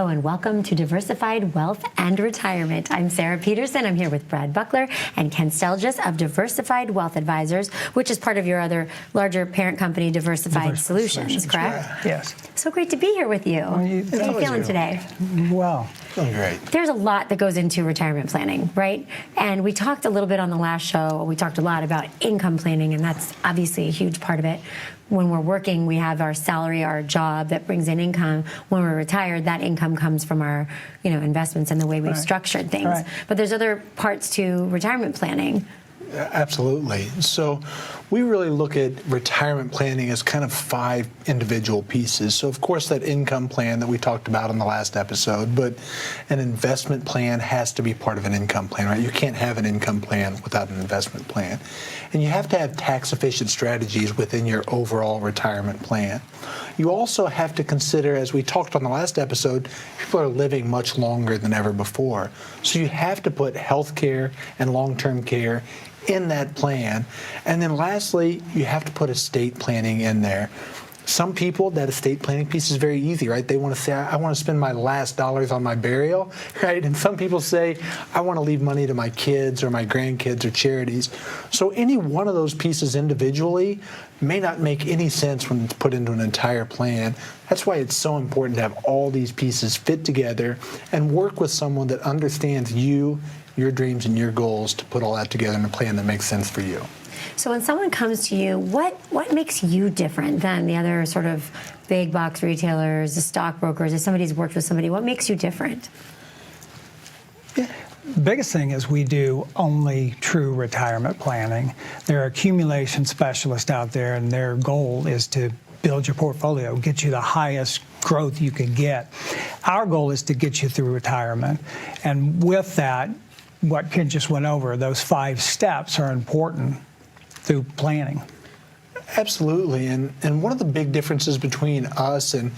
Hello and welcome to Diversified Wealth and Retirement. I'm Sarah Peterson. I'm here with Brad Buckler and Ken Stelgis of Diversified Wealth Advisors, which is part of your other larger parent company, Diversified Solutions, correct? Right. Yes. So great to be here with you. How are you feeling today? Well, feeling great. There's a lot that goes into retirement planning, right? And we talked a little bit on the last show. We talked a lot about income planning, and that's obviously a huge part of it. When we're working, we have our salary, our job that brings in income. When we're retired, that income comes from our, investments and the way we've structured things. Right. But there's other parts to retirement planning. Absolutely. So we really look at retirement planning as kind of 5 individual pieces. So of course that income plan that we talked about in the last episode, but an investment plan has to be part of an income plan, right? You can't have an income plan without an investment plan. And you have to have tax efficient strategies within your overall retirement plan. You also have to consider, as we talked on the last episode, people are living much longer than ever before. So you have to put health care and long-term care in that plan. And then lastly, you have to put estate planning in there. Some people, that estate planning piece is very easy, right? They want to say, I want to spend my last dollars on my burial, right? And some people say, I want to leave money to my kids or my grandkids or charities. So any one of those pieces individually may not make any sense when it's put into an entire plan. That's why it's so important to have all these pieces fit together and work with someone that understands you, your dreams, and your goals to put all that together in a plan that makes sense for you. So when someone comes to you, what makes you different than the other sort of big box retailers, the stockbrokers? If somebody's worked with somebody, what makes you different? The biggest thing is we do only true retirement planning. There are accumulation specialists out there, and their goal is to build your portfolio, get you the highest growth you can get. Our goal is to get you through retirement. And with that, what Ken just went over, those 5 steps are important through planning. Absolutely, and one of the big differences between us and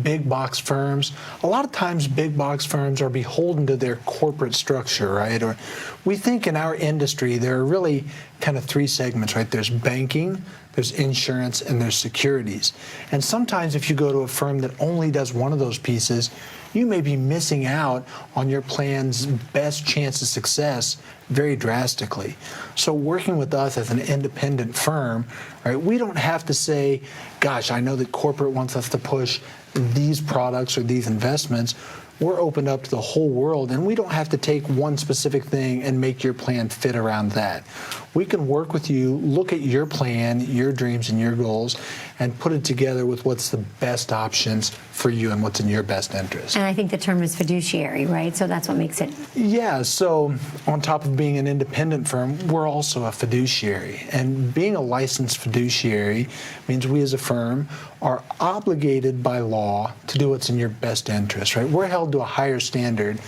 big box firms, a lot of times big box firms are beholden to their corporate structure, right? Or we think in our industry there are really kind of 3 segments, right? There's banking, there's insurance, and there's securities. And sometimes if you go to a firm that only does one of those pieces, you may be missing out on your plan's best chance of success very drastically. So working with us as an independent firm, right, we don't have to say, gosh, I know that corporate wants us to push these products or these investments. We're opened up to the whole world, and we don't have to take one specific thing and make your plan fit around that. We can work with you, look at your plan, your dreams, and your goals, and put it together with what's the best options for you and what's in your best interest. And I think the term is fiduciary, right? So that's what makes it. Yeah, so on top of being an independent firm, we're also a fiduciary. And being a licensed fiduciary means we as a firm are obligated by law to do what's in your best interest, right? We're held to a higher standard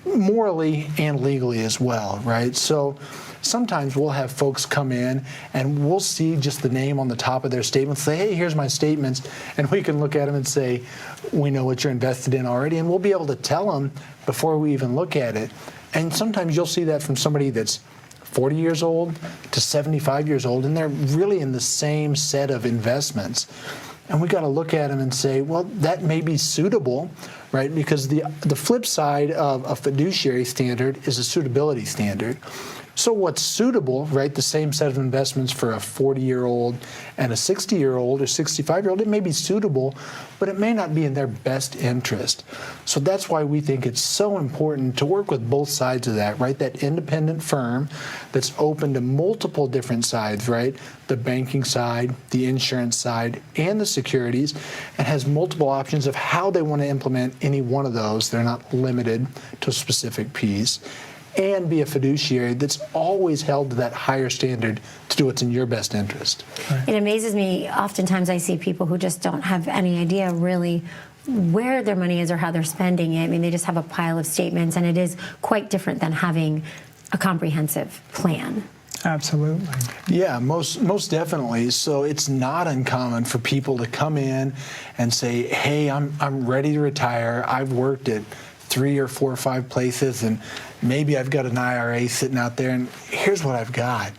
morally and legally as well, right? So sometimes we'll have folks come in and we'll see just the name on the top of their statement, say, hey, here's my statements, and we can look at them and say, we know what you're invested in already, and we'll be able to tell them before we even look at it. And sometimes you'll see that from somebody that's 40 years old to 75 years old, and they're really in the same set of investments. And we got to look at them and say, well, that may be suitable, right? Because the flip side of a fiduciary standard is a suitability standard. So what's suitable, right, the same set of investments for a 40-year-old and a 60-year-old or 65-year-old, it may be suitable, but it may not be in their best interest. So that's why we think it's so important to work with both sides of that, right? That independent firm that's open to multiple different sides, right? The banking side, the insurance side, and the securities, and has multiple options of how they want to implement any one of those. They're not limited to a specific piece. And be a fiduciary that's always held to that higher standard to do what's in your best interest. Right. It amazes me. Oftentimes I see people who just don't have any idea really where their money is or how they're spending it. I mean, they just have a pile of statements, and it is quite different than having a comprehensive plan. Absolutely. Yeah, most definitely. So it's not uncommon for people to come in and say, hey, I'm ready to retire. I've worked at 3 or 4 or 5 places, and maybe I've got an IRA sitting out there, and here's what I've got.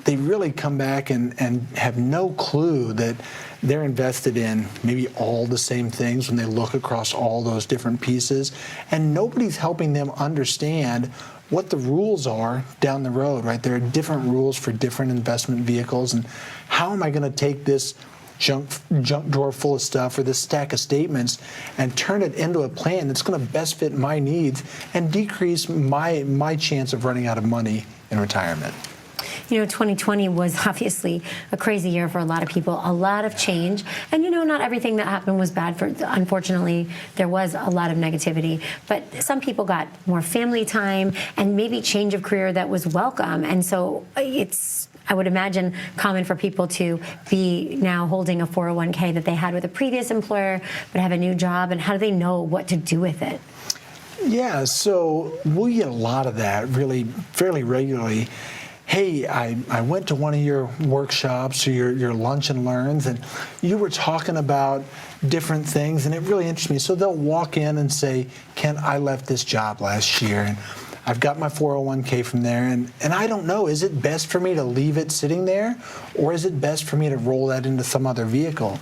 they really come back and have no clue that they're invested in maybe all the same things when they look across all those different pieces, and nobody's helping them understand what the rules are down the road, right? There are different rules for different investment vehicles, and how am I going to take this junk drawer full of stuff or this stack of statements and turn it into a plan that's going to best fit my needs and decrease my chance of running out of money in retirement. 2020 was obviously a crazy year for a lot of people, a lot of change. And, not everything that happened was bad. Unfortunately, there was a lot of negativity. But some people got more family time and maybe change of career that was welcome. And so it's, I would imagine, common for people to be now holding a 401k that they had with a previous employer, but have a new job. And how do they know what to do with it? Yeah, so we get a lot of that really fairly regularly. Hey, I went to one of your workshops or your lunch and learns, and you were talking about different things, and it really interests me. So they'll walk in and say, Ken, I left this job last year, and I've got my 401k from there, and I don't know, is it best for me to leave it sitting there, or is it best for me to roll that into some other vehicle?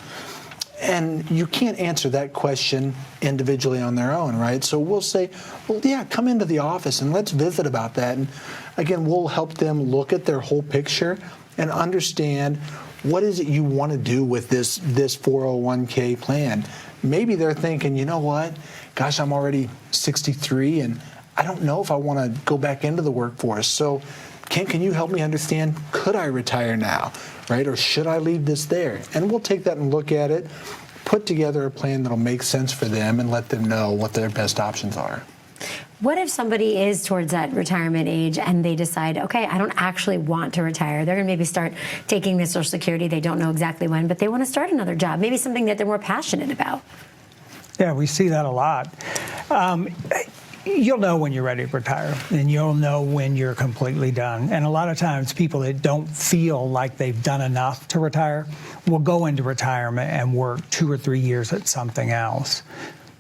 And you can't answer that question individually on their own, right? So we'll say, well, yeah, come into the office and let's visit about that. And again, we'll help them look at their whole picture and understand what is it you want to do with this 401k plan. Maybe they're thinking, you know what, gosh, I'm already 63 and I don't know if I want to go back into the workforce. So Ken, can you help me understand, could I retire now, right? Or should I leave this there? And we'll take that and look at it, put together a plan that'll make sense for them and let them know what their best options are. What if somebody is towards that retirement age and they decide, okay, I don't actually want to retire. They're going to maybe start taking the Social Security. They don't know exactly when, but they want to start another job, maybe something that they're more passionate about. Yeah, we see that a lot. You'll know when you're ready to retire, and you'll know when you're completely done. And a lot of times people that don't feel like they've done enough to retire will go into retirement and work 2 or 3 years at something else,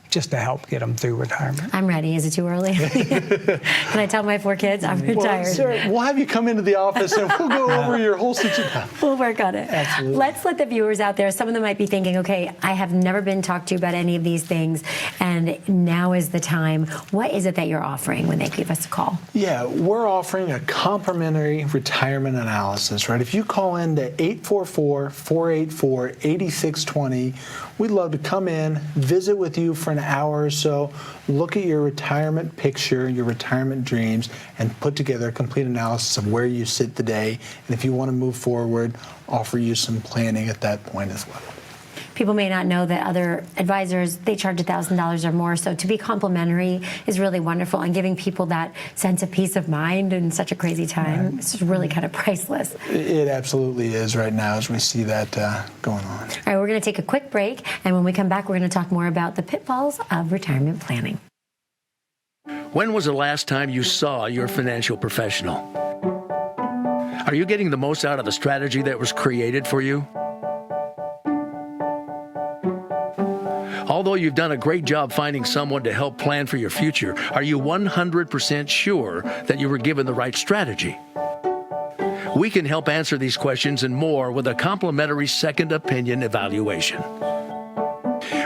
just to help get them through retirement. I'm ready. Is it too early? Can I tell my 4 kids I'm retired? Well, Sarah, we'll have you come into the office and we'll go over your whole situation. We'll work on it. Absolutely. Let's let the viewers out there, some of them might be thinking, okay, I have never been talked to about any of these things, and now is the time. What is it that you're offering when they give us a call? Yeah, we're offering a complimentary retirement analysis, right? If you call in to 844-484-8620, we'd love to come in, visit with you for an hour or so, look at your retirement picture, your retirement dreams, and put together a complete analysis of where you sit today. And if you want to move forward, offer you some planning at that point as well. People may not know that other advisors, they charge $1,000 or more. So to be complimentary is really wonderful, and giving people that sense of peace of mind in such a crazy time, it's really kind of priceless. It absolutely is right now as we see that going on. All right, we're going to take a quick break, and when we come back, we're going to talk more about the pitfalls of retirement planning. When was the last time you saw your financial professional? Are you getting the most out of the strategy that was created for you? Although you've done a great job finding someone to help plan for your future, are you 100% sure that you were given the right strategy? We can help answer these questions and more with a complimentary second opinion evaluation.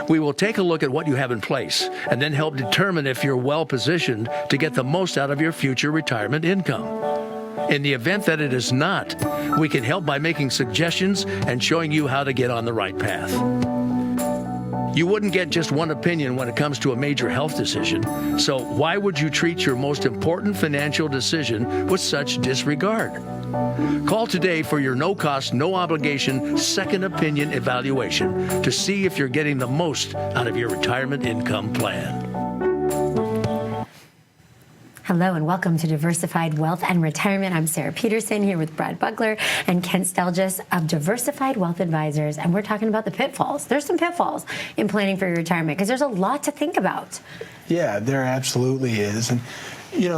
We will take a look at what you have in place and then help determine if you're well positioned to get the most out of your future retirement income. In the event that it is not, we can help by making suggestions and showing you how to get on the right path. You wouldn't get just one opinion when it comes to a major health decision, so why would you treat your most important financial decision with such disregard? Call today for your no-cost, no-obligation second opinion evaluation to see if you're getting the most out of your retirement income plan. Hello and welcome to Diversified Wealth and Retirement. I'm Sarah Peterson here with Brad Buckler and Ken Stelgis of Diversified Wealth Advisors, and we're talking about the pitfalls. There's some pitfalls in planning for your retirement because there's a lot to think about. Yeah, there absolutely is. And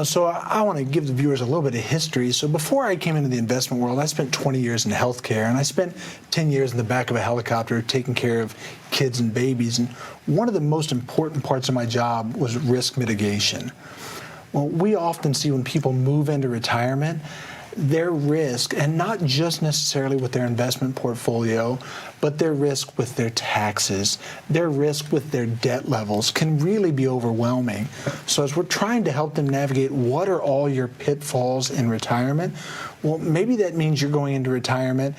so I want to give the viewers a little bit of history. So before I came into the investment world, I spent 20 years in healthcare, and I spent 10 years in the back of a helicopter taking care of kids and babies. And one of the most important parts of my job was risk mitigation. Well, we often see when people move into retirement, their risk, and not just necessarily with their investment portfolio, but their risk with their taxes, their risk with their debt levels can really be overwhelming. So as we're trying to help them navigate what are all your pitfalls in retirement, well, maybe that means you're going into retirement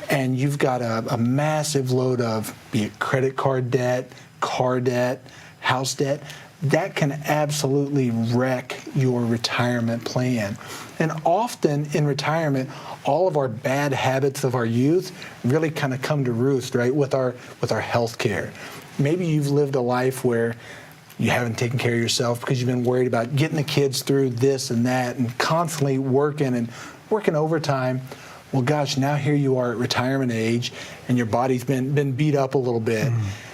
and you've got a massive load of, be it credit card debt, car debt, house debt. That can absolutely wreck your retirement plan. And often in retirement, all of our bad habits of our youth really kind of come to roost, right, with our health care. Maybe you've lived a life where you haven't taken care of yourself because you've been worried about getting the kids through this and that and constantly working overtime. Well, gosh, now here you are at retirement age and your body's been beat up a little bit.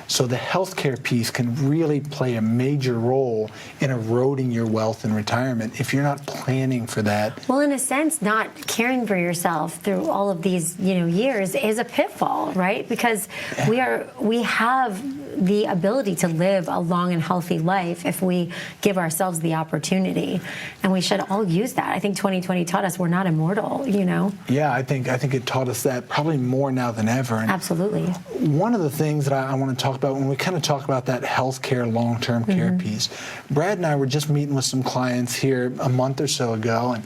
So the healthcare piece can really play a major role in eroding your wealth in retirement if you're not planning for that. Well, in a sense, not caring for yourself through all of these, years is a pitfall, right? Because we have the ability to live a long and healthy life if we give ourselves the opportunity, and we should all use that. I think 2020 taught us we're not immortal, Yeah, I think it taught us that probably more now than ever. And absolutely. one of the things that I want to talk about when we kind of talk about that healthcare, long-term care piece, Brad and I were just meeting with some clients here a month or so ago, and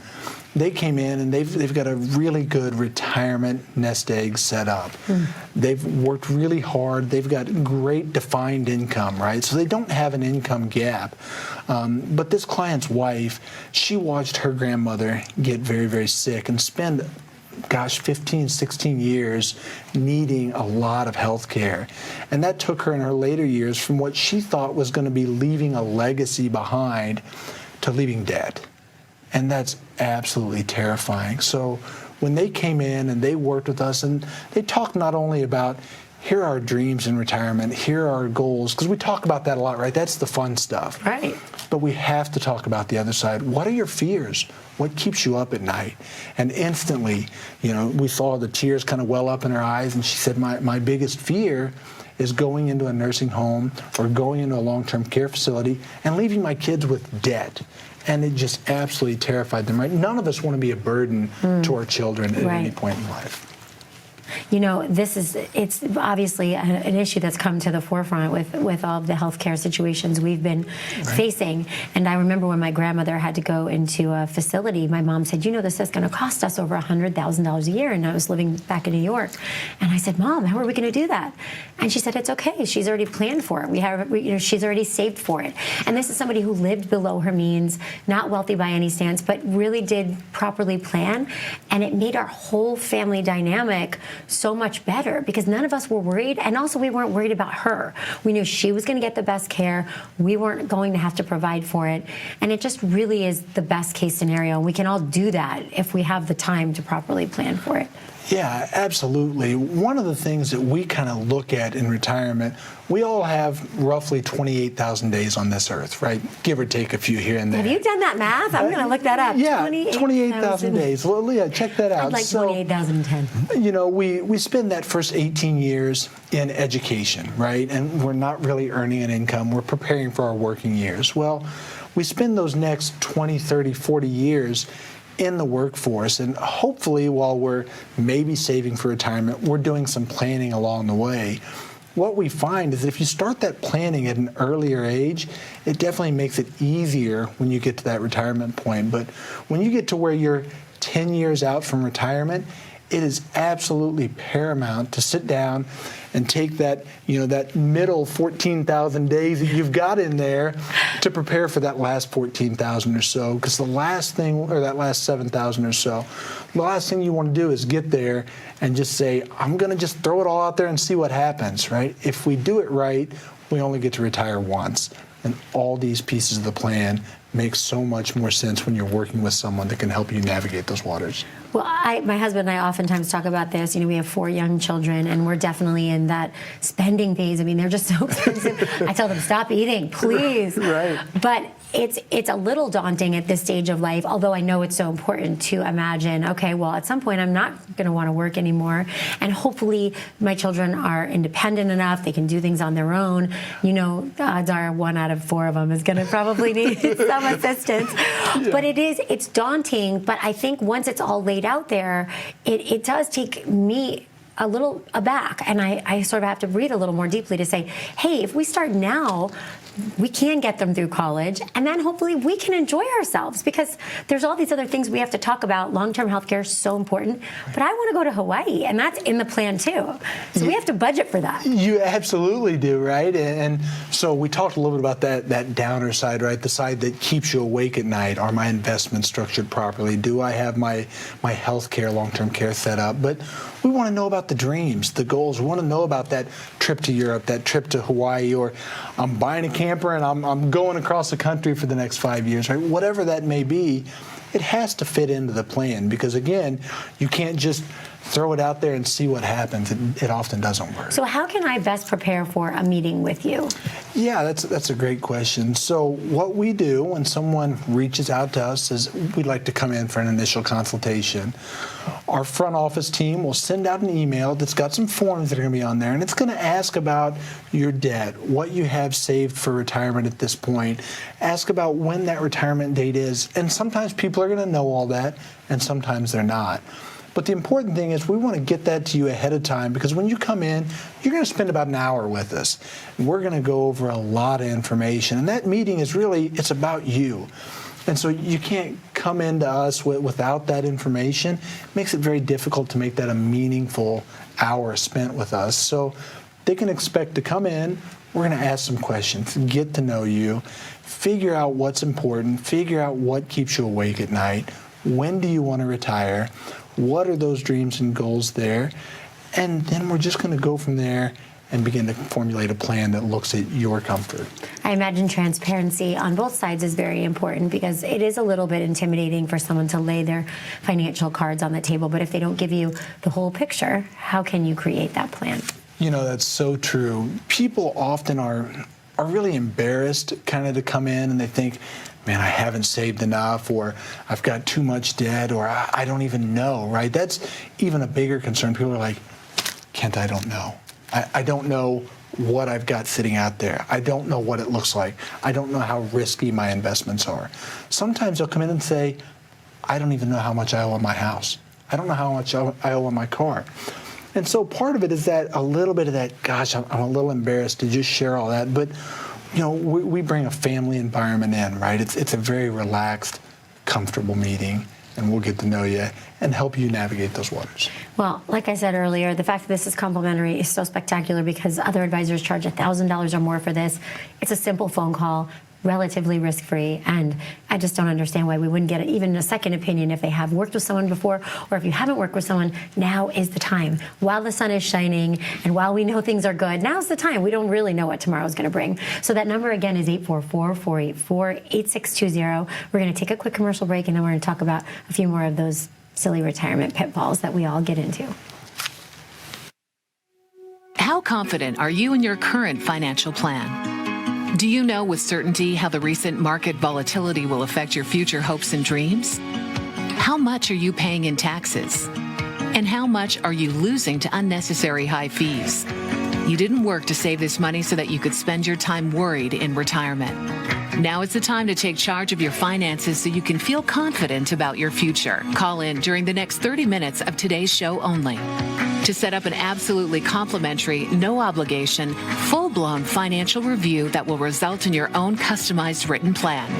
they came in and they've got a really good retirement nest egg set up. They've worked really hard. They've got great defined income, right? So they don't have an income gap. But this client's wife, she watched her grandmother get very, very sick and spend 15, 16 years needing a lot of health care. And that took her in her later years from what she thought was going to be leaving a legacy behind to leaving debt. And that's absolutely terrifying. So when they came in and they worked with us and they talked not only about here are our dreams in retirement, here are our goals, because we talk about that a lot, right? That's the fun stuff. Right. But we have to talk about the other side. What are your fears? What keeps you up at night? And instantly, we saw the tears kind of well up in her eyes, and she said, my biggest fear is going into a nursing home or going into a long-term care facility and leaving my kids with debt. And it just absolutely terrified them, right? None of us want to be a burden to our children at any point in life. It's obviously an issue that's come to the forefront with all of the healthcare situations we've been facing. And I remember when my grandmother had to go into a facility, my mom said, this is going to cost us over $100,000 a year. And I was living back in New York. And I said, Mom, how are we going to do that? And she said, it's okay. She's already planned for it. She's already saved for it. And this is somebody who lived below her means, not wealthy by any stance, but really did properly plan. And it made our whole family dynamic so much better because none of us were worried, and also we weren't worried about her. We knew she was going to get the best care. We weren't going to have to provide for it, and it just really is the best case scenario. We can all do that if we have the time to properly plan for it. Yeah, absolutely. One of the things that we kind of look at in retirement, we all have roughly 28,000 days on this earth, right? Give or take a few here and there. Have you done that math? I'm going to look that up. Yeah, 28,000 days. Well, Leah, check that out. I'd like 28,010. We spend that first 18 years in education, right? And we're not really earning an income. We're preparing for our working years. Well, we spend those next 20, 30, 40 years in the workforce, and hopefully while we're maybe saving for retirement, we're doing some planning along the way. What we find is that if you start that planning at an earlier age, it definitely makes it easier when you get to that retirement point. But when you get to where you're 10 years out from retirement, it is absolutely paramount to sit down and take that, that middle 14,000 days that you've got in there to prepare for that last 14,000 or so. Because the last thing, or that last 7,000 or so, the last thing you want to do is get there and just say, I'm going to just throw it all out there and see what happens, right? If we do it right, we only get to retire once. And all these pieces of the plan make so much more sense when you're working with someone that can help you navigate those waters. Well, my husband and I oftentimes talk about this. We have 4 young children, and we're definitely in that spending phase. They're just so expensive. I tell them, stop eating, please. Right. But it's a little daunting at this stage of life, although I know it's so important to imagine, okay, well, at some point I'm not going to want to work anymore, and hopefully my children are independent enough, they can do things on their own. You know, the odds are 1 out of 4 of them is going to probably need some assistance. Yeah. But it's daunting, but I think once it's all laid out there, it does take me a little aback, and I sort of have to breathe a little more deeply to say, hey, if we start now, we can get them through college, and then hopefully we can enjoy ourselves, because there's all these other things we have to talk about. Long-term health care is so important, but I want to go to Hawaii, and that's in the plan too. So we have to budget for that. You absolutely do, right? And so we talked a little bit about that downer side, right? The side that keeps you awake at night. Are my investments structured properly? Do I have my health care, long-term care set up? But we want to know about the dreams, the goals. We want to know about that trip to Europe, that trip to Hawaii, or I'm buying a camper and I'm going across the country for the next 5 years, right? Whatever that may be, it has to fit into the plan, because again, you can't just throw it out there and see what happens. It often doesn't work. So how can I best prepare for a meeting with you? Yeah, that's a great question. So what we do when someone reaches out to us is we'd like to come in for an initial consultation. Our front office team will send out an email that's got some forms that are going to be on there, and it's going to ask about your debt, what you have saved for retirement at this point, ask about when that retirement date is, and sometimes people are going to know all that, and sometimes they're not. But the important thing is we want to get that to you ahead of time, because when you come in, you're going to spend about an hour with us. We're going to go over a lot of information, and that meeting is really, it's about you. And so you can't come into us without that information. It makes it very difficult to make that a meaningful hour spent with us. So they can expect to come in, we're going to ask some questions, get to know you, figure out what's important, figure out what keeps you awake at night, when do you want to retire, what are those dreams and goals there, and then we're just going to go from there and begin to formulate a plan that looks at your comfort. I imagine transparency on both sides is very important, because it is a little bit intimidating for someone to lay their financial cards on the table, but if they don't give you the whole picture, how can you create that plan? You know, that's so true. People often are really embarrassed kind of to come in, and they think, man, I haven't saved enough, or I've got too much debt, or I don't even know, right? That's even a bigger concern. People are like, Kent, I don't know. I don't know what I've got sitting out there. I don't know what it looks like. I don't know how risky my investments are. Sometimes they'll come in and say, I don't even know how much I owe on my house. I don't know how much I owe on my car. And so part of it is that a little bit of that, gosh, I'm a little embarrassed to just share all that. But, you know, we bring a family environment in, right? It's a very relaxed, comfortable meeting, and we'll get to know you and help you navigate those waters. Well, like I said earlier, the fact that this is complimentary is so spectacular, because other advisors charge $1,000 or more for this. It's a simple phone call, relatively risk-free, and I just don't understand why we wouldn't get even a second opinion if they have worked with someone before, or if you haven't worked with someone. Now is the time. While the sun is shining and while we know things are good, now's the time. We don't really know what tomorrow's going to bring. So that number again is 844-484-8620. We're going to take a quick commercial break, and then we're going to talk about a few more of those silly retirement pitfalls that we all get into. How confident are you in your current financial plan? Do you know with certainty how the recent market volatility will affect your future hopes and dreams? How much are you paying in taxes? And how much are you losing to unnecessary high fees? You didn't work to save this money so that you could spend your time worried in retirement. Now is the time to take charge of your finances so you can feel confident about your future. Call in during the next 30 minutes of today's show only to set up an absolutely complimentary, no obligation, full-blown financial review that will result in your own customized written plan.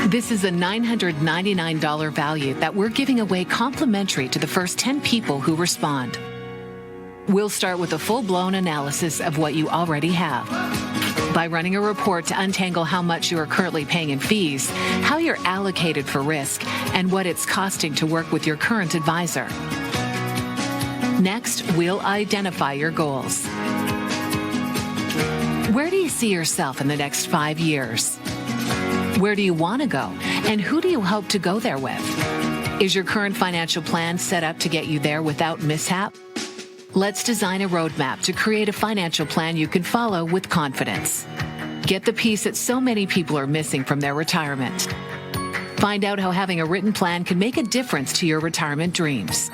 This is a $999 value that we're giving away complimentary to the first 10 people who respond. We'll start with a full-blown analysis of what you already have, by running a report to untangle how much you are currently paying in fees, how you're allocated for risk, and what it's costing to work with your current advisor. Next, we'll identify your goals. Where do you see yourself in the next 5 years? Where do you want to go? And who do you hope to go there with? Is your current financial plan set up to get you there without mishap? Let's design a roadmap to create a financial plan you can follow with confidence. Get the piece that so many people are missing from their retirement. Find out how having a written plan can make a difference to your retirement dreams.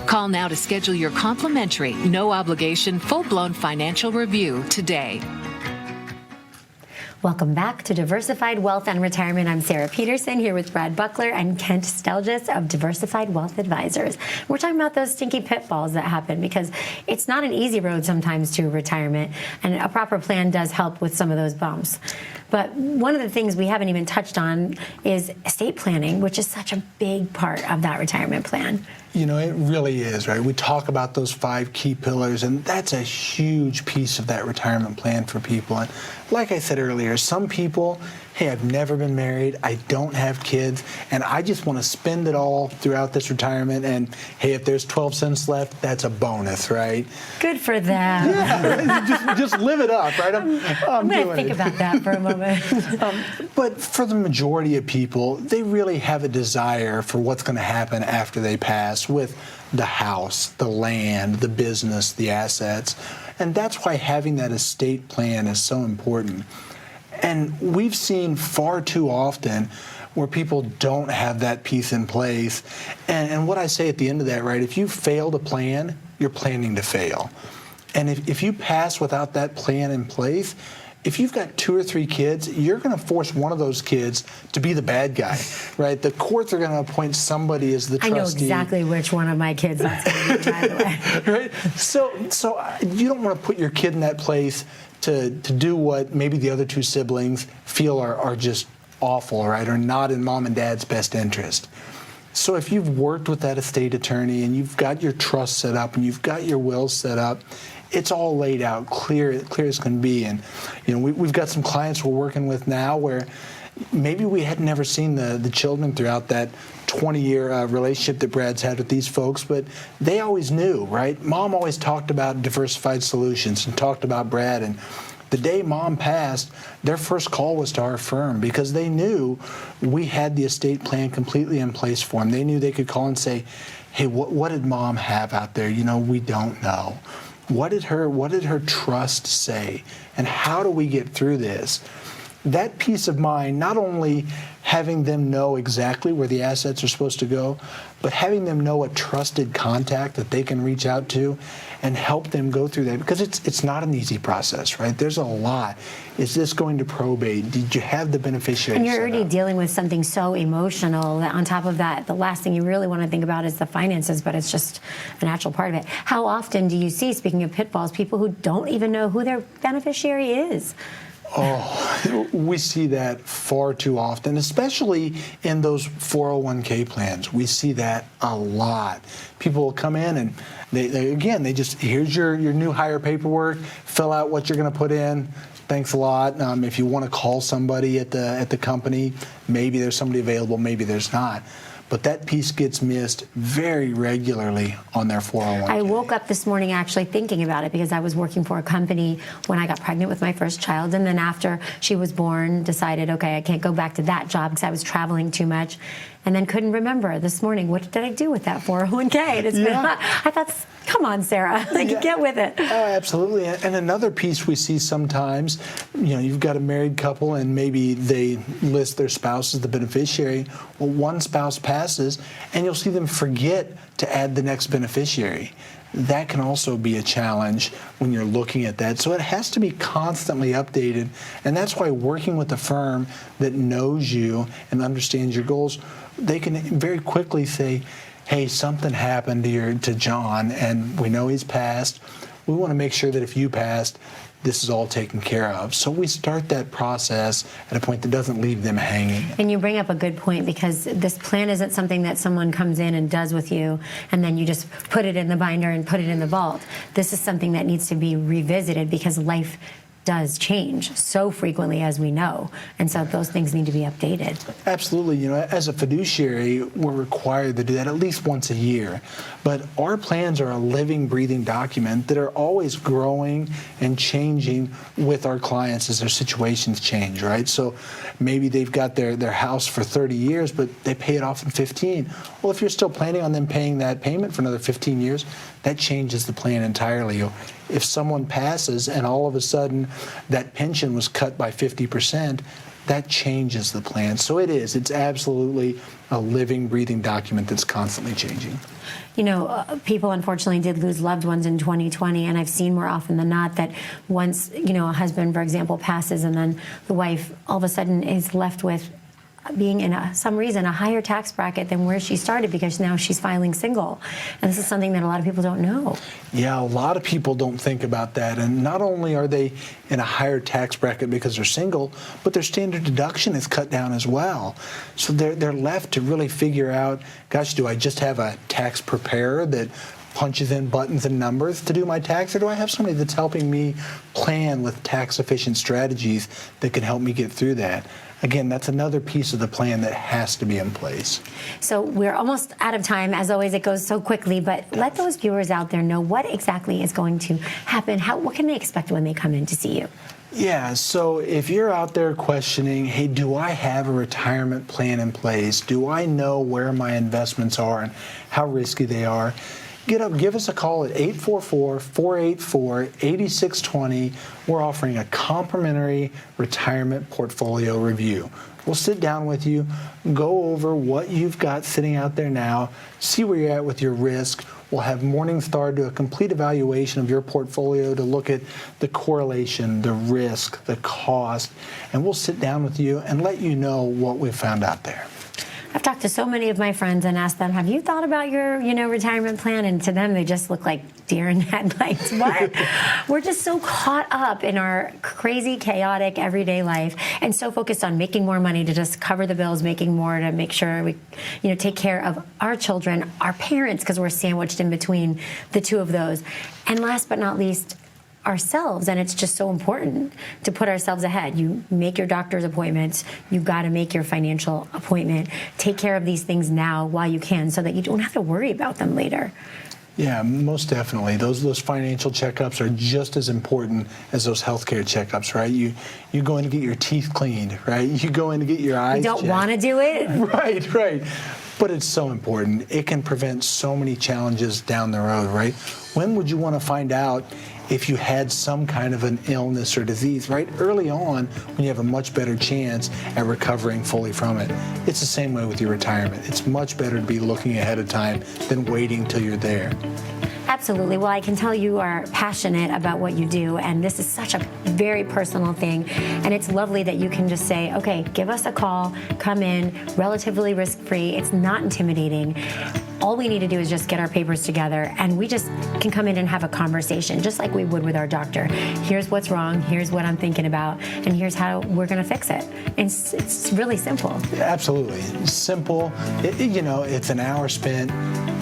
Call now to schedule your complimentary, no-obligation, full-blown financial review today. Welcome back to Diversified Wealth and Retirement. I'm Sarah Peterson here with Brad Buckler and Kent Stelgis of Diversified Wealth Advisors. We're talking about those stinky pitfalls that happen because it's not an easy road sometimes to retirement, and a proper plan does help with some of those bumps. But one of the things we haven't even touched on is estate planning, which is such a big part of that retirement plan. You know, it really is, right? We talk about those 5 key pillars, and that's a huge piece of that retirement plan for people. And like I said earlier, some people, hey, I've never been married, I don't have kids, and I just want to spend it all throughout this retirement, and hey, if there's 12 cents left, that's a bonus, right? Good for them. Yeah, just live it up, right? I'm going to think about that for a moment. But for the majority of people, they really have a desire for what's going to happen after they pass with the house, the land, the business, the assets. And that's why having that estate plan is so important. And we've seen far too often where people don't have that piece in place. And what I say at the end of that, right, if you fail to plan, you're planning to fail. And if you pass without that plan in place, if you've got 2 or 3 kids, you're going to force one of those kids to be the bad guy, right? The courts are going to appoint somebody as the trustee. I know exactly which one of my kids that's going to be, by the way. Right? So you don't want to put your kid in that place to do what maybe the other 2 siblings feel are just awful, right, or not in mom and dad's best interest. So if you've worked with that estate attorney and you've got your trust set up and you've got your will set up, it's all laid out clear as can be. And you know, we've got some clients we're working with now where maybe we had never seen the children throughout that 20-year relationship that Brad's had with these folks, but they always knew, right? Mom always talked about diversified solutions and talked about Brad. And the day Mom passed, their first call was to our firm because they knew we had the estate plan completely in place for them. They knew they could call and say, hey, what did Mom have out there? You know, we don't know. What did her trust say? And how do we get through this? That peace of mind, not only having them know exactly where the assets are supposed to go, but having them know a trusted contact that they can reach out to and help them go through that, because it's not an easy process, right? There's a lot. Is this going to probate? Did you have the beneficiary? And you're already dealing with something so emotional that on top of that, the last thing you really want to think about is the finances, but it's just a natural part of it. How often do you see, speaking of pitfalls, people who don't even know who their beneficiary is? Oh, we see that far too often, especially in those 401k plans. We see that a lot. People will come in and they just, here's your new hire paperwork, fill out what you're going to put in. Thanks a lot. If you want to call somebody at the company, maybe there's somebody available, maybe there's not. But that piece gets missed very regularly on their 401k. I woke up this morning actually thinking about it because I was working for a company when I got pregnant with my first child, and then after she was born, decided, okay, I can't go back to that job because I was traveling too much, and then couldn't remember this morning, what did I do with that 401k? And it's been, I thought, come on, Sarah, get with it. Absolutely. And another piece we see sometimes, you know, you've got a married couple and maybe they list their spouse as the beneficiary. Well, one spouse passes and you'll see them forget to add the next beneficiary. That can also be a challenge when you're looking at that. So it has to be constantly updated. And that's why working with a firm that knows you and understands your goals, they can very quickly say, hey, something happened to John, and we know he's passed. We want to make sure that if you passed, this is all taken care of. So we start that process at a point that doesn't leave them hanging. And you bring up a good point, because this plan isn't something that someone comes in and does with you and then you just put it in the binder and put it in the vault. This is something that needs to be revisited because life does change so frequently, as we know, and so those things need to be updated. Absolutely. You know, as a fiduciary, we're required to do that at least once a year. But our plans are a living, breathing document that are always growing and changing with our clients as their situations change, right? So maybe they've got their house for 30 years, but they pay it off in 15. Well, if you're still planning on them paying that payment for another 15 years, that changes the plan entirely. if someone passes and all of a sudden that pension was cut by 50%, that changes the plan. So it's absolutely a living, breathing document that's constantly changing. You know, people unfortunately did lose loved ones in 2020, and I've seen more often than not that once, you know, a husband, for example, passes and then the wife all of a sudden is left with being in some reason a higher tax bracket than where she started because now she's filing single. And this is something that a lot of people don't know. Yeah, a lot of people don't think about that. And not only are they in a higher tax bracket because they're single, but their standard deduction is cut down as well. So they're left to really figure out, gosh, do I just have a tax preparer that punches in buttons and numbers to do my tax, or do I have somebody that's helping me plan with tax efficient strategies that can help me get through that? Again, that's another piece of the plan that has to be in place. So we're almost out of time. As always, it goes so quickly, but let those viewers out there know what exactly is going to happen. What can they expect when they come in to see you? Yeah, so if you're out there questioning, hey, do I have a retirement plan in place? Do I know where my investments are and how risky they are? Give us a call at 844-484-8620. We're offering a complimentary retirement portfolio review. We'll sit down with you, go over what you've got sitting out there now, see where you're at with your risk. We'll have Morningstar do a complete evaluation of your portfolio to look at the correlation, the risk, the cost, and we'll sit down with you and let you know what we've found out there. I've talked to so many of my friends and asked them, have you thought about your, retirement plan? And to them, they just look like deer in headlights. What? We're just so caught up in our crazy, chaotic, everyday life and so focused on making more money to just cover the bills, making more to make sure we, take care of our children, our parents, because we're sandwiched in between the two of those. And last but not least, ourselves, and it's just so important to put ourselves ahead. You make your doctor's appointments, you've got to make your financial appointment. Take care of these things now while you can so that you don't have to worry about them later. Yeah, most definitely. Those financial checkups are just as important as those healthcare checkups, right? You go in to get your teeth cleaned, right? You go in to get your eyes You don't checked. want to do it? Right. But it's so important. It can prevent so many challenges down the road, right? When would you want to find out if you had some kind of an illness or disease, right? Early on, when you have a much better chance at recovering fully from it. It's the same way with your retirement. It's much better to be looking ahead of time than waiting till you're there. Absolutely. Well, I can tell you are passionate about what you do, and this is such a very personal thing. And it's lovely that you can just say, okay, give us a call, come in, relatively risk-free. It's not intimidating. All we need to do is just get our papers together, and we just can come in and have a conversation, just like we would with our doctor. Here's what's wrong, here's what I'm thinking about, and here's how we're going to fix it. It's really simple. Yeah, absolutely. Simple. It's an hour spent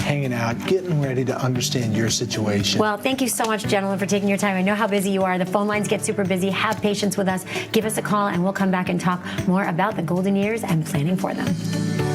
hanging out, getting ready to understand your situation. Well, thank you so much, gentlemen, for taking your time. I know how busy you are. The phone lines get super busy. Have patience with us. Give us a call, and we'll come back and talk more about the golden years and planning for them.